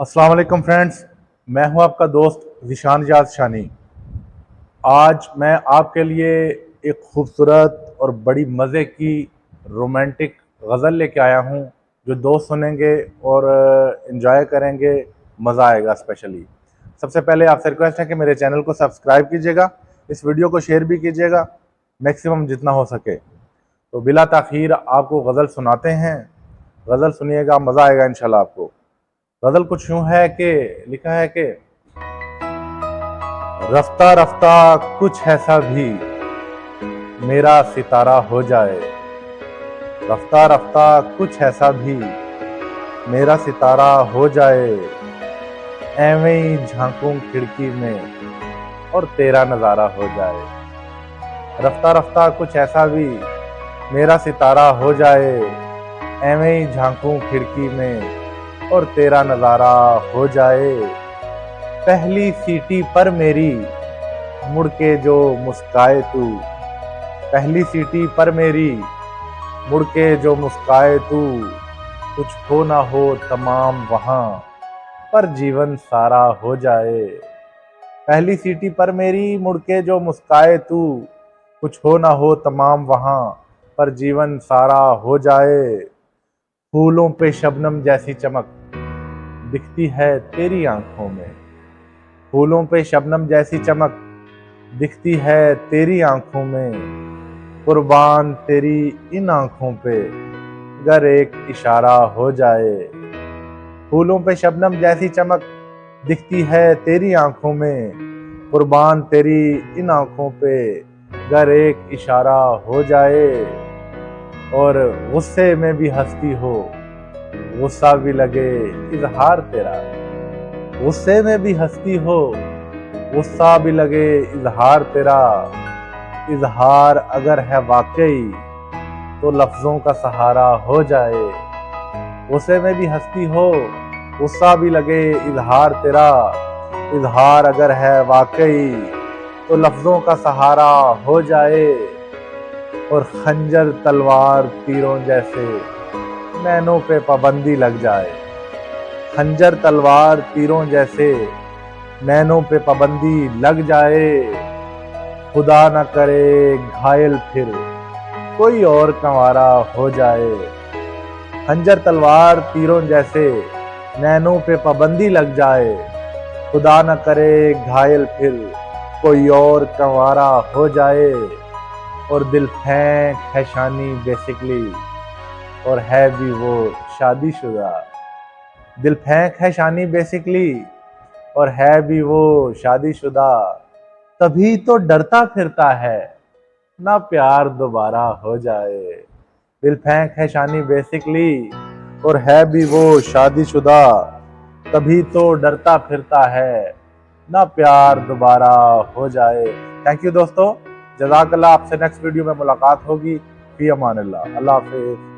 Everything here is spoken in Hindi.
अस्सलाम वालेकुम फ्रेंड्स, मैं हूं आपका दोस्त ज़ीशान याद शानी। आज मैं आपके लिए एक खूबसूरत और बड़ी मज़े की रोमांटिक गज़ल लेके आया हूं, जो दोस्त सुनेंगे और इन्जॉय करेंगे, मज़ा आएगा स्पेशली। सबसे पहले आपसे रिक्वेस्ट है कि मेरे चैनल को सब्सक्राइब कीजिएगा, इस वीडियो को शेयर भी कीजिएगा मैक्सिमम जितना हो सके। तो बिला ताख़ीर आपको गज़ल सुनाते हैं। गज़ल सुनिएगा, मज़ा आएगा इंशाल्लाह आपको। गजल कुछ यूं है कि लिखा है कि रफ्ता रफ्ता कुछ ऐसा भी मेरा सितारा हो जाए। रफ्ता रफ्ता कुछ ऐसा भी मेरा सितारा हो जाए। ऐਵੇਂ ही झांकूं खिड़की में और तेरा नजारा हो जाए। रफ्ता रफ्ता कुछ ऐसा भी मेरा सितारा हो जाए। ऐਵੇਂ ही झांकूं खिड़की में और तेरा नजारा हो जाए। पहली सीटी पर मेरी मुड़ के जो मुस्काए तू। पहली सीटी पर मेरी मुड़ के जो मुस्काए तू। कुछ हो ना हो तमाम वहां पर जीवन सारा हो जाए। पहली सीटी पर मेरी मुड़ के जो मुस्काए तू। कुछ हो ना हो तमाम वहां पर जीवन सारा हो जाए। फूलों पे शबनम जैसी चमक दिखती है तेरी आंखों में। फूलों पे शबनम जैसी चमक दिखती है तेरी आंखों में। कुर्बान तेरी इन आंखों पे अगर एक इशारा हो जाए। फूलों पे शबनम जैसी चमक दिखती है तेरी आंखों में। कुर्बान तेरी इन आंखों पे अगर एक इशारा हो जाए। और गुस्से में भी हंसती हो, गुस्सा भी लगे इजहार तेरा। गुस्से में भी हंसती हो, गुस्सा भी लगे इजहार तेरा। इजहार अगर है वाकई तो लफ्जों का सहारा हो जाए। गुस्से में भी हंसती हो, गुस्सा भी लगे इजहार तेरा। इजहार अगर है वाकई तो लफ्जों का सहारा हो जाए। और खंजर तलवार तीरों जैसे नैनों पे पाबंदी लग जाए। खंजर तलवार तीरों जैसे नैनों पे पाबंदी लग जाए। खुदा न करे घायल फिर कोई और कंवारा हो जाए। खंजर तलवार तीरों जैसे नैनों पे पाबंदी लग जाए। खुदा न करे घायल फिर कोई और कंवारा हो जाए। और दिल फेंक है शानी बेसिकली और है भी वो शादीशुदा। दिल फेंक है शानी बेसिकली और है भी वो शादीशुदा। तभी तो डरता फिरता है ना प्यार दोबारा हो जाए। दिल फेंक है शानी बेसिकली और है भी वो शादीशुदा। तभी तो डरता फिरता है ना प्यार दोबारा हो जाए। थैंक यू दोस्तों, जज़ाकल्लाह। आपसे नेक्स्ट वीडियो में मुलाकात होगी। फी अमानिल्लाह, अल्लाह हाफिज़।